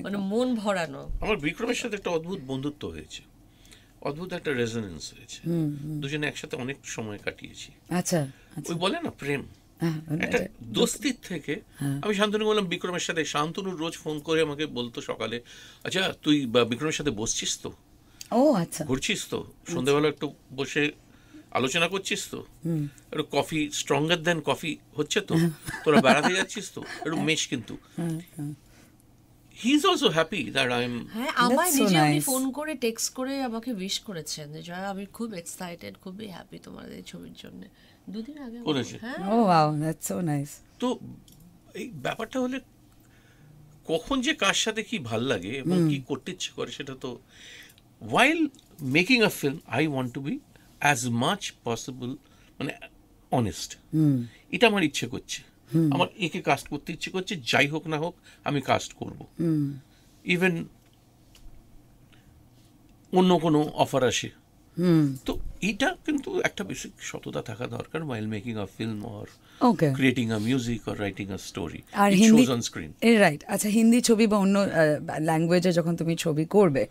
মানে মন ভরানো আমার বিক্রমের সাথে একটা অদ্ভুত বন্ধুত্ব হয়েছে অদ্ভুত একটা রেজোনেন্স হয়েছে দুজনে একসাথে অনেক সময় কাটিয়েছি আচ্ছা ওই বলে না প্রেম একটা দোস্তির থেকে আমি শান্তনু বললাম বিক্রমের সাথে শান্তনুর রোজ ফোন করে আমাকে বলতো সকালে আচ্ছা তুই বিক্রমের সাথে বসছিস তো ও আচ্ছা ঘুরছিস তো সন্ধ্যাবেলা একটু বসে আলোচনা করছিস তো একটু কফি স্ট্রঙ্গার দেন কফি হচ্ছে তো তোরা বেড়াতে যাচ্ছিস তো একটু মেশ কিন্তু he is also happy that I am আমায় নিজে উনি ফোন করে টেক্সট করে আমাকে উইশ করেছেন যে জয়া আমি খুব এক্সাইটেড খুবই হ্যাপি তোমাদের এই ছবির জন্য দুদিন আগে করেছে ও ওয়াও দ্যাটস সো নাইস তো এই ব্যাপারটা হলে কখন যে কার সাথে কি ভাল লাগে এবং কি করতে ইচ্ছে করে সেটা তো while making a film I want to be as much possible মানে অনেস্ট এটা আমার ইচ্ছে করছে আমার একে কাস্ট করতে ইচ্ছে করছে যাই হোক না হোক আমি কাস্ট করব ইভেন অন্য কোনো অফার আসে তো এটা কিন্তু একটা বেসিক সততা থাকা দরকার while making a film or okay creating a music or writing a story. আর It Hindi shows on screen. Right. আচ্ছা, হিন্দি ছবি বা অন্য ল্যাঙ্গুয়েজে যখন তুমি ছবি করবে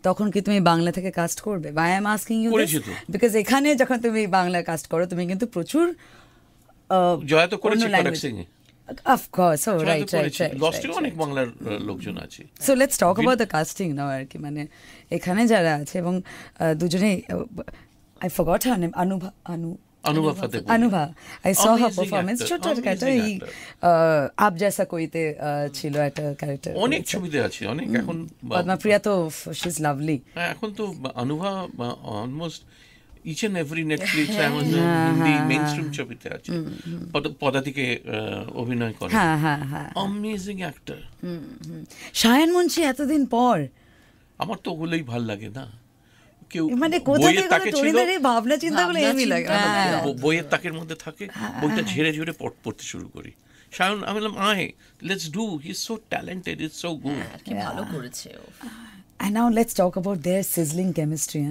তখন কি তুমি বাংলা থেকে কাস্ট করবে? আই এম আস্কিং ইউ করেছি তো। বিকজ এখানে যখন তুমি বাংলা কাস্ট করো তুমি কিন্তু প্রচুর জয়া তো করেছে অন্য খড়গ language- সিং এ। অফ কোর্স ও জয়া তো রাইট করেছে। রাইট লস্টেও অনেক বাংলার লোকজন আছে। So let's talk about the casting now আর কি। মানে এখানে যারা আছে এবং দুজনেই I forgot her name Anubha Fatehpur. Anubha, I saw her Amazing performance. actor, ছোট একটা amazing এই আপ জেসা কোইতে ছিল একটা ক্যারেক্টার, অনেক ছবিতে আছে, অনেক এখন পদ্মপ্রিয়া তো শি ইজ লাভলি। হ্যাঁ, এখন তো Anubha almost each and every Netflix Amazon Hindi mainstream ছবিতে আছে। পদাতিকে অভিনয় করে। হ্যাঁ হ্যাঁ হ্যাঁ, অ্যামেজিং অ্যাক্টর। সায়ন মুন্সি এতদিন পর। আমার তো ওগুলোই ভাল লাগে না। কেউ মানে কোথা বইয়ের থেকে তাকে ছিল, টনিদার এই ভাবনা চিন্তাগুলো এমনি লাগে। বইয়ের তাকের মধ্যে থাকে, বইটা ঝেড়ে ঝেড়ে পড়তে শুরু করি। সায়ন, আমি বললাম let's do, he is so talented, is so good. কি ভালো করেছে ও। And now let's talk about their sizzling chemistry.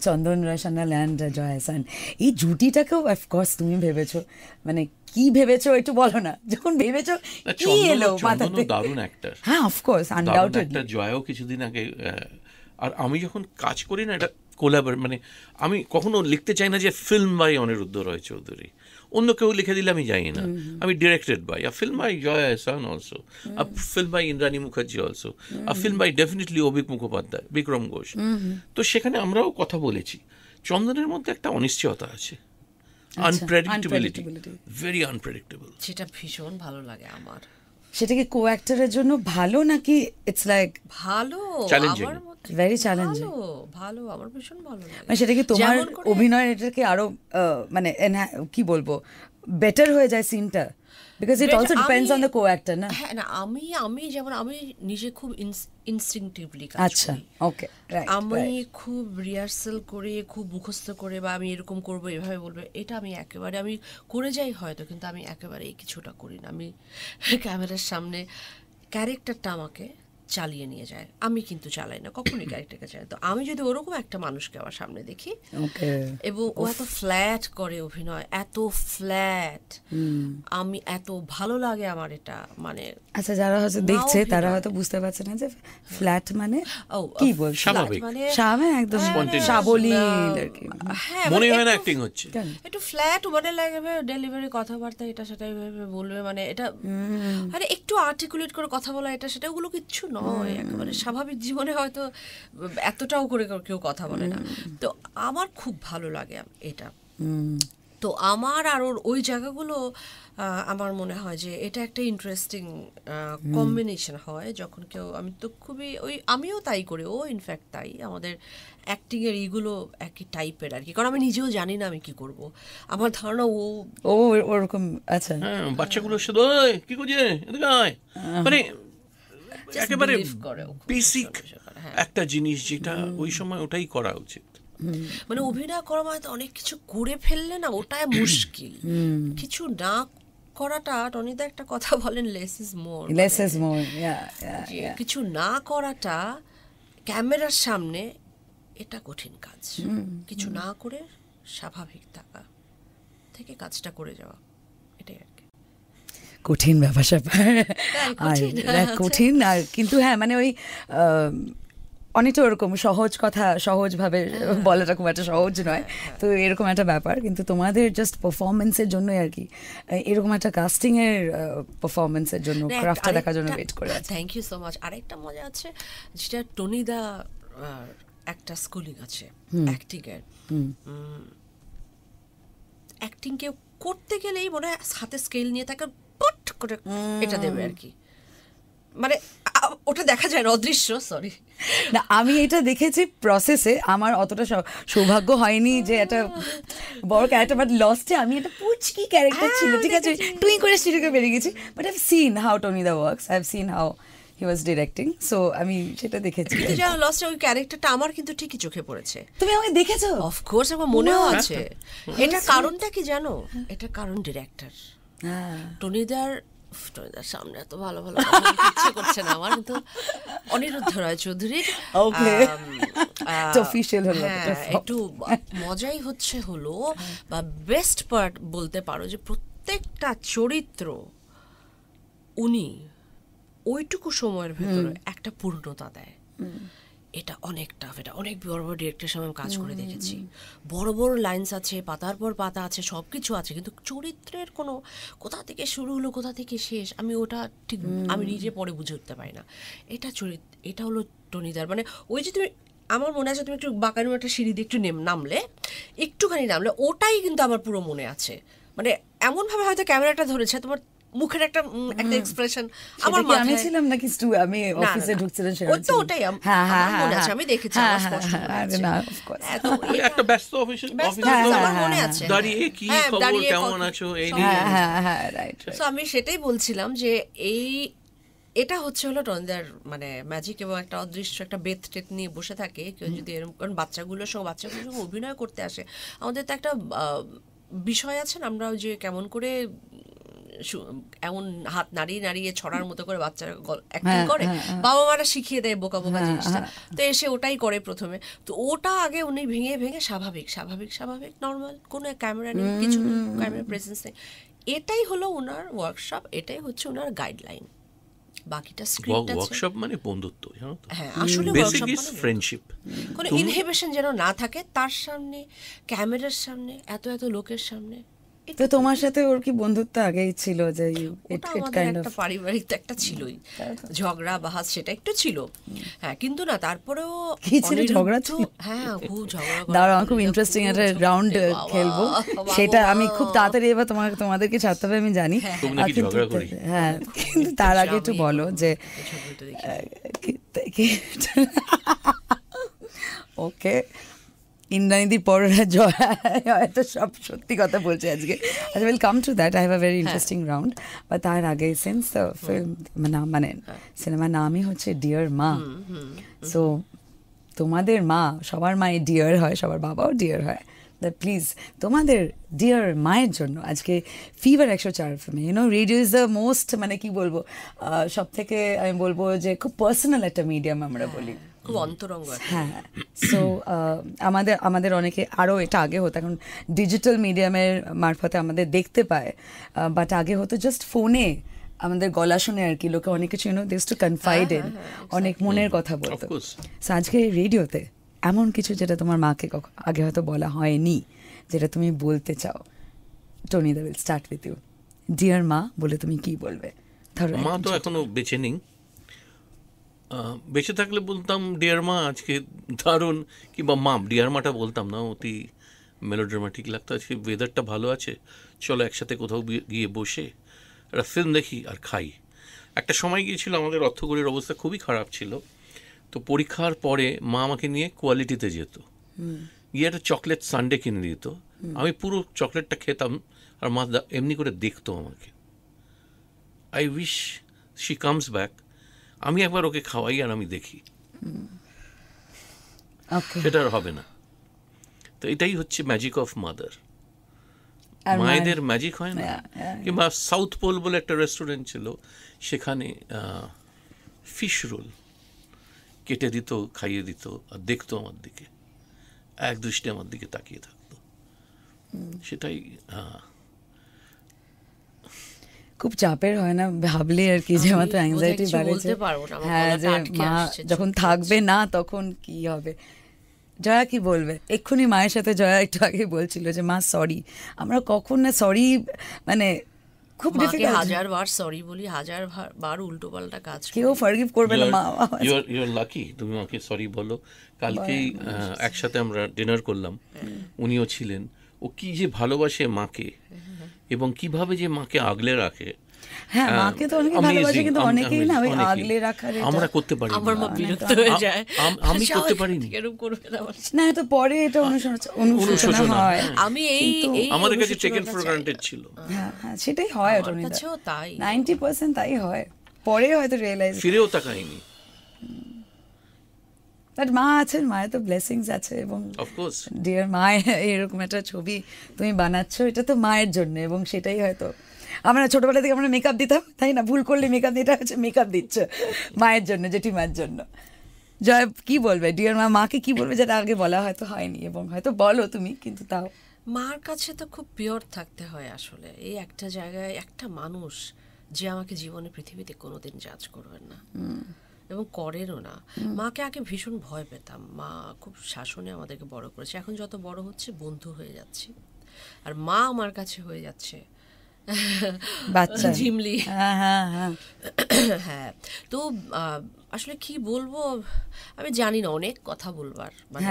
Chandan রসানাল অ্যান্ড জয়া আহসান, এই জুটিটাকেও অফকোর্স তুমি ভেবেছো, মানে কি ভেবেছো একটু বলো না, যখন ভেবেছো কি এলো মাথাতে? দারুণ অ্যাক্টর। হ্যাঁ অফকোর্স, আনডাউটেডলি। জয়াও কিছুদিন আগে, আর আমি যখন কাজ করি না, এটা কোলাবর, মানে আমি কখনো লিখতে চাই না যে ফিল্ম বাই অনিরুদ্ধ রয় চৌধুরী, অন্য কেউ লিখে দিলে আমি যাই না। আমি directed by a film by Jaya Ahsan also, a film by Indrani Mukherjee also, a film by definitely Abhik Mukhopadhyay, Bikram Ghosh. তো সেখানে আমরাও কথা বলেছি। চন্দনের মধ্যে একটা অনিশ্চয়তা আছে, আনপ্রেডিক্টেবিলিটি, ভেরি আনপ্রেডিক্টেবল। সেটা ভীষণ ভালো লাগে আমার। সেটা কি কো অ্যাক্টরের জন্য ভালো নাকি ইটস লাইক ভালো? চ্যালেঞ্জিং, আমার মতে ভেরি চ্যালেঞ্জিং। ভালো, আমার ভীষণ ভালো লাগে। মানে সেটা কি তোমার অভিনয় এটাকে আরো মানে কি বলবো বেটার হয়ে যায় সিনটা? Because it also depends on the co actor না? হ্যাঁ না, আমি যেমন আমি নিজে খুব ইনস্টিংক্টিভলি কাজ আচ্ছা, করি। ওকে, রাইট। আমি খুব রিহার্সাল করে, খুব মুখস্থ করে, বা আমি এরকম করব, এভাবে বলবো, এটা আমি একেবারে আমি করে যাই হয়তো, কিন্তু আমি একেবারে কিছুটা করি না। আমি ক্যামেরার সামনে ক্যারেক্টারটা আমাকে চালিয়ে নিয়ে যায়, আমি কিন্তু চালাই না কখনোই ক্যারেক্টারকে চালাই। তো আমি যদি ওরকম একটা মানুষকে আমার সামনে দেখি, এবং ও এত ফ্ল্যাট করে অভিনয়, এত ফ্ল্যাট, আমি এত ভালো লাগে আমার এটা। মানে আচ্ছা, যারা হয়তো দেখছে তারা হয়তো বুঝতে পারছে না যে ফ্ল্যাট মানে কি বলছে, স্বাভাবিক, স্বাভাবিক, একদম সাবলীল আর কি। হ্যাঁ, মনে হয় না অ্যাক্টিং হচ্ছে, একটু ফ্ল্যাট মানে লাগবে, ডেলিভারি কথাবার্তা এটা সেটা বলবে, মানে এটা আরে একটু আর্টিকুলেট করে কথা বলা, এটা সেটা ওগুলো কিচ্ছু নয়। একেবারে স্বাভাবিক জীবনে হয়তো এতটাও করে কেউ কথা বলে না। তো আমার খুব ভালো লাগে এটা। তো আমার আর ওই জায়গাগুলো আমার মনে হয় যে এটা একটা ইন্টারেস্টিং কম্বিনেশন হয় যখন কেউ, আমি তো খুবই আমিও তাই করি, ও ইনফ্যাক্ট তাই, আমাদের অ্যাক্টিং এর এইগুলো একই টাইপের আর কি। কারণ আমি নিজেও জানি না আমি কি করব, আমার ধারণা ও ওরকম। আচ্ছা, হ্যাঁ, বাচ্চাগুলোর সাথে কি করছে, মানে একেবারে বেসিক একটা জিনিস যেটা ওই সময় ওটাই করা উচিত। মানে অভিনয় করা মানে তো অনেক কিছু করে ফেললে না, ওটাই মুশকিল। কিছু না করাটা, টনিদা একটা কথা বলেন, লেস ইজ মোর। কিছু না করাটা ক্যামেরার সামনে এটা কঠিন কাজ। কিছু না করে স্বাভাবিক থাকা থেকে কাজটা করে যাওয়া, এটাই আর কি কঠিন ব্যাপার স্যাপার। আর কঠিন, আর কিন্তু হ্যাঁ, মানে ওই অনেকটা ওরকম সহজ কথা সহজভাবে বলাটা খুব একটা সহজ নয়, তো এরকম একটা ব্যাপার। কিন্তু তোমাদের জাস্ট পারফরমেন্সের জন্যই আর কি, এরকম একটা কাস্টিং এর পারফরমেন্সের জন্য, ক্রাফটটা দেখার জন্য ওয়েট করে আছে। Thank you so much. আরেকটা মজা আছে, যেটা টনিদা একটা স্কুলিং আছে অ্যাক্টিং এর। অ্যাক্টিং কেউ করতে গেলেই মনে হয় হাতে স্কেল নিয়ে তাকে পট করে এটা দেবে আর কি, মানে ওটা দেখা যায় না, অদৃশ্য। সরি না, আমি এটা দেখেছি প্রসেসে, আমার অতটা সৌভাগ্য হয়নি যে একটা বড় ক্যারেক্টার, বাট লস্টে আমি একটা পুচকি ক্যারেক্টার ছিল, ঠিক আছে, টুই করে স্টুডিওকে বেরিয়ে গেছি, but I have seen how টনিদা works, I have seen how he was directing, so আমি সেটা দেখেছি। লস্টে ওই ক্যারেক্টারটা আমার কিন্তু ঠিকই চোখে পড়েছে। তুমি আমাকে দেখেছো? অফকোর্স, আমার মনেও আছে। এটা কারণটা কি জানো? এটা কারণ ডিরেক্টর টনিদার টনিদার সামনে এত ভালো ভালো কথা বলতে ইচ্ছে করছে না আমার, কিন্তু অনিরুদ্ধ রায় চৌধুরীর একটু মজাই হলো বা বেস্ট পার্ট বলতে পারো যে প্রত্যেকটা চরিত্র উনি ওইটুকু সময়ের ভেতরে একটা পূর্ণতা দেয়। এটা অনেক টাফ, এটা অনেক বড় বড় ডিরেক্টরের সঙ্গে কাজ করে দেখেছি, বড় বড় লাইন্স আছে, পাতার পর পাতা আছে, সব কিছু আছে, কিন্তু চরিত্রের কোনো কোথা থেকে শুরু হলো কোথা থেকে শেষ আমি ওটা ঠিক আমি নিজে পরে বুঝে উঠতে পারি না। এটা হলো টনিদার, মানে ওই যে তুমি আমার মনে আছে তুমি একটু বাঁকানো একটা সিঁড়ি দিয়ে একটু একটুখানি নামলে ওটাই কিন্তু আমার পুরো মনে আছে, মানে এমনভাবে হয়তো ক্যামেরাটা ধরেছে, তোমার মুখের একটা এক্সপ্রেশন আমার মাথায়। আমি ছিলাম নাকি আমি অফিসে ঢুকছিলাম সেটা তো ওটাই আমার মনে আছে, আমি দেখেছি একটা ব্যস্ত অফিসে আমার মনে আছে দাঁড়িয়ে কি খবর কেমন আছো এই নিয়ে। সো আমি সেটাই বলছিলাম যে এটা হলো টনিদার মানে ম্যাজিক, এবং একটা অদৃশ্য একটা বেত টেত নিয়ে বসে থাকে কেউ যদি এরকম, কারণ বাচ্চাগুলোর সঙ্গে অভিনয় করতে আসে, আমাদের তো একটা বিষয় আছে না, আমরা যে কেমন করে এমন হাত নাড়িয়ে নাড়িয়ে ছড়ার মতো করে বাচ্চারা অ্যাক্টিং করে, বাবা মারা শিখিয়ে দেয় বোকা বোকা জিনিসটা, তো এসে ওটাই করে প্রথমে, তো ওটা আগে উনি ভেঙে ভেঙে স্বাভাবিক নর্মাল, কোনো ক্যামেরা নেই, কিছু ক্যামেরা প্রেজেন্স নেই, এটাই হলো ওনার ওয়ার্কশপ, এটাই হচ্ছে ওনার গাইডলাইন। বাকিটা স্ক্রিপ্ট আছে, ওয়ার্কশপ মানে বন্ধুত্ব, জানো তো? হ্যাঁ, আসলে ওয়ার্কশপ মানে ফ্রেন্ডশিপ, কোনো ইনহিবিশন যেন না থাকে তার সামনে, ক্যামেরার সামনে, এত লোকের সামনে। তো তোমার সাথে ওর কি বন্ধুত্ব আগেই ছিল? যে একটা পারিবারিক তো একটা ছিলই, ঝগড়া বাহাস সেটা একটু ছিল, হ্যাঁ, কিন্তু না তারপরেও কি ছিল, ঝগড়া ছিল? হ্যাঁ, খুব ঝগড়া। দাঁড়াও, খুব ইন্টারেস্টিং একটা রাউন্ড খেলবো, সেটা আমি খুব তাড়াতাড়ি এবার তোমাদেরকে ছাড়তে হবে আমি জানি, হ্যাঁ, কিন্তু তার আগে একটু বলো যে ওকে ইন্দ্রাণীদি পর হয়তো সব সত্যি কথা বলছে আজকে, আচ্ছা will come to that, I have a very interesting round, বা তার আগে সিন্স ফিল্ম মানে সিনেমার নামই হচ্ছে ডিয়ার মা, সো তোমাদের মা, সবার মায়ের ডিয়ার হয়, সবার বাবাও ডিয়ার হয়, প্লিজ তোমাদের ডিয়ার মায়ের জন্য আজকে fever 104 FM, radio is the most, মানে কি বলবো, সব থেকে আমি বলবো যে খুব পার্সোনাল একটা মিডিয়াম আমরা বলি, খুব অন্তরঙ্গ। হ্যাঁ, সো আমাদের অনেকে আরও এটা আগে হতো, এখন ডিজিটাল মিডিয়ামের মারফতে আমাদের দেখতে পায়, বাট আগে হতো জাস্ট ফোনে আমাদের গলা শুনে আর কি, লোকে অনেক কিছু দিস টু কনফাইড ইন, অনেক মনের কথা বলতো, সো আজকে রেডিওতে এমন কিছু যেটা তোমার মাকে আগে হয়তো বলা হয়নি, যেটা তুমি বলতে চাও। টনিদা, will start with you. Dear মা বলে তুমি কি বলবে? ধরো মা তো এখনো বেঁচে নেই, বেঁচে থাকলে বলতাম ডিয়ার মা আজকে দারুণ, কিংবা মাম, ডিয়ার মাটা বলতাম না, অতি মেলোড্রামাটিক লাগতো, আজকে ওয়েদারটা ভালো আছে, চলো একসাথে কোথাও গিয়ে বসে একটা ফিল্ম দেখি আর খাই। একটা সময় গিয়েছিল আমাদের অর্থকরীর অবস্থা খুবই খারাপ ছিল, তো পরীক্ষার পরে মা আমাকে নিয়ে কোয়ালিটিতে যেত, গিয়ে একটা চকলেট সানডে কিনে দিত, আমি পুরো চকলেটটা খেতাম, আর মা এমনি করে দেখতো আমাকে। I wish she comes back, আমি একবার ওকে খাওয়াই আর আমি দেখি, সেটা আর হবে না। তো এটাই হচ্ছে ম্যাজিক অফ মাদার, মায়েদের ম্যাজিক হয় না। কিংবা সাউথ পোল বলে একটা রেস্টুরেন্ট ছিল, সেখানে ফিশ রোল কেটে দিত, খাইয়ে দিত, আর দেখতো আমার দিকে, এক দৃষ্টি আমার দিকে তাকিয়ে থাকতো, সেটাই। খুব চাপের হয় না ভাবলে আর কি, যে আমার তো অ্যাংজাইটি বাড়ছে, হ্যাঁ, যে মা যখন থাকবে না তখন কি হবে। জয়া কি বলবে? এক্ষুনি মায়ের সাথে জয়া একটু আগে বলছিল যে মা সরি, আমরা কখন না সরি, মানে খুব ডিফিকাল্ট, হাজার বার সরি বলি, হাজার বার উল্টো পাল্টা কাজ, কেউ ফরগিভ করবে না। মা ইউ আর লাকি, তুমি আমাকে সরি বলো। কালকেই একসাথে আমরা ডিনার করলাম, উনিও ছিলেন। ও কি যে ভালোবাসে মাকে, এবং কিভাবে যে মাকে আগলে রাখে। হ্যাঁ, মাকে তো অনেকে ভালোবাসে, কিন্তু অনেকেই না ওই আগলে রাখার আমরা করতে পারি, আমার মা বিরক্ত হয়ে যায়, আমি করতে পারিনি, এরকম করবে না, তো পরে এটা অনুশোচনা হয়। আমি আমাদের কাছে টেকেন ফর গ্রান্টেড ছিল, হ্যাঁ সেটাই হয়, তাই 90% তাই হয়, পরে হয়তো রিয়েলাইজ, ফিরেও তাকাইনি। বাট মা আছেন, মায়ের তো ব্লেসিংস আছে, এবং ডিয়ার মা এরকম একটা ছবি তুমি বানাচ্ছো, এটা তো মায়ের জন্য, এবং সেটাই হয়তো আমরা ছোটবেলা থেকে আমরা মেকআপ দিতাম, তাই না? ভুল করলে মেকআপ দিতে হচ্ছে, মেকআপ দিচ্ছ মায়ের জন্য, জেঠিমার জন্য। জয়, কি বলবে ডিয়ার মা? মাকে কি বলবে যেটা আগে বলা হয়তো হয়নি, এবং হয়তো বলো তুমি, কিন্তু তাও মার কাছে তো খুব পিওর থাকতে হয় আসলে। এই একটা জায়গায় একটা মানুষ যে আমাকে জীবনে পৃথিবীতে কোনোদিন জাজ করবেন না এবং করেনও না। মাকে আগে ভীষণ ভয় পেতাম, মা খুব শাসনে আমাদেরকে বড় করেছে। এখন যত বড় হচ্ছে বন্ধু হয়ে যাচ্ছি, আর মা আমার কাছে হয়ে যাচ্ছে বাচ্চা ঝিমলি। হ্যাঁ হ্যাঁ, তো আসলে কি বলবো আমি জানি না, অনেক কথা বলবার, মানে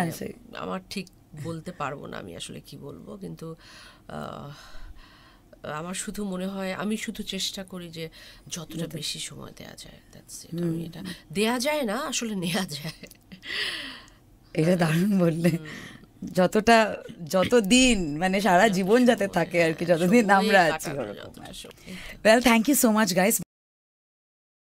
আমার ঠিক বলতে পারবো না আমি আসলে কি বলবো, কিন্তু আমার শুধু মনে হয় আমি শুধু চেষ্টা করি যে যতটা বেশি সময় দেয়া যায়, আমি এটা দেয়া যায় না আসলে নেওয়া যায়। এটা দারুণ বললে, যতটা যতদিন মানে সারা জীবন যাতে থাকে আর কি, যতদিন আমরা আছি। Well, thank you so much guys.